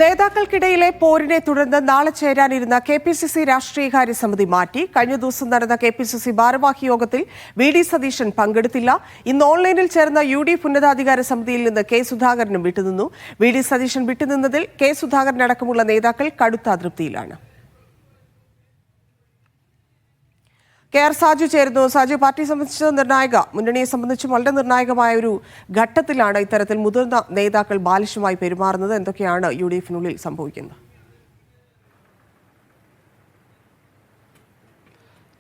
നേതാക്കൾക്കിടയിലെ പോരിനെ തുടർന്ന് നാളെ ചേരാനിരുന്ന KPCC രാഷ്ട്രീയകാര്യ സമിതി മാറ്റി. കഴിഞ്ഞ ദിവസം നടന്ന KPCC ഭാരവാഹി യോഗത്തിൽ VD സതീശൻ പങ്കെടുത്തില്ല. ഇന്ന് ഓൺലൈനിൽ ചേർന്ന UDF ഉന്നതാധികാര സമിതിയിൽ നിന്ന് K സുധാകരനും വിട്ടുനിന്നു. VD സതീശൻ വിട്ടുനിന്നതിൽ K സുധാകരൻ അടക്കമുള്ള നേതാക്കൾ കടുത്ത അതൃപ്തിയിലാണ്. KR സാജു ചേരുന്നു. സാജു, പാർട്ടിയെ സംബന്ധിച്ച് മുന്നണിയെ സംബന്ധിച്ചും വളരെ നിർണായകമായ ഒരു ഘട്ടത്തിലാണ് ഇത്തരത്തിൽ മുതിർന്ന നേതാക്കൾ ബാലിശമായി പെരുമാറുന്നത്. എന്തൊക്കെയാണ് UDFിനുള്ളിൽ സംഭവിക്കുന്നത്?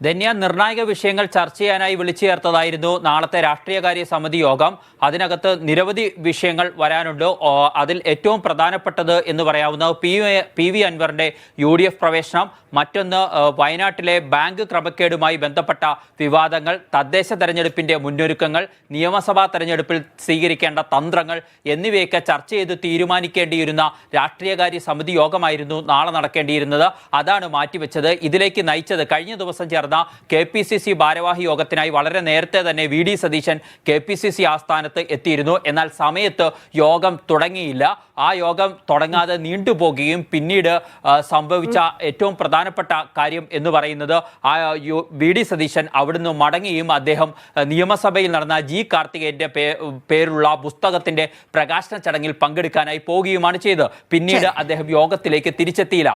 ധന്യ, നിർണായക വിഷയങ്ങൾ ചർച്ച ചെയ്യാനായി വിളിച്ചു ചേർത്തതായിരുന്നു നാളത്തെ രാഷ്ട്രീയകാര്യ സമിതി യോഗം. അതിനകത്ത് നിരവധി വിഷയങ്ങൾ വരാനുണ്ട്. അതിൽ ഏറ്റവും പ്രധാനപ്പെട്ടത് എന്ന് പറയാവുന്നത് PV അൻവറിന്റെ UDF പ്രവേശനം, മറ്റൊന്ന് വയനാട്ടിലെ ബാങ്ക് ക്രമക്കേടുമായി ബന്ധപ്പെട്ട വിവാദങ്ങൾ, തദ്ദേശ തെരഞ്ഞെടുപ്പിന്റെ മുന്നൊരുക്കങ്ങൾ, നിയമസഭാ തെരഞ്ഞെടുപ്പിൽ സ്വീകരിക്കേണ്ട തന്ത്രങ്ങൾ എന്നിവയൊക്കെ ചർച്ച ചെയ്ത് തീരുമാനിക്കേണ്ടിയിരുന്ന രാഷ്ട്രീയകാര്യ സമിതി യോഗമായിരുന്നു നാളെ നടക്കേണ്ടിയിരുന്നത്. അതാണ് മാറ്റിവെച്ചത്. ഇതിലേക്ക് നയിച്ചത് കഴിഞ്ഞ ദിവസം ചേർന്ന KPCC ഭാരവാഹി യോഗത്തിനായി വളരെ നേരത്തെ തന്നെ VD സതീശൻ KPCC ആസ്ഥാനത്ത് എത്തിയിരുന്നു. എന്നാൽ സമയത്ത് യോഗം തുടങ്ങിയില്ല. ആ യോഗം തുടങ്ങാതെ നീണ്ടുപോകുകയും പിന്നീട് സംഭവിച്ച ഏറ്റവും പ്രധാനപ്പെട്ട കാര്യം എന്ന് പറയുന്നത് VD സതീശൻ അവിടുന്ന് മടങ്ങുകയും അദ്ദേഹം നിയമസഭയിൽ നടന്ന G കാർത്തികേയന്റെ പേരുള്ള പുസ്തകത്തിന്റെ പ്രകാശന ചടങ്ങിൽ പങ്കെടുക്കാനായി പോവുകയുമാണ് ചെയ്തത്. പിന്നീട് അദ്ദേഹം യോഗത്തിലേക്ക് തിരിച്ചെത്തിയില്ല.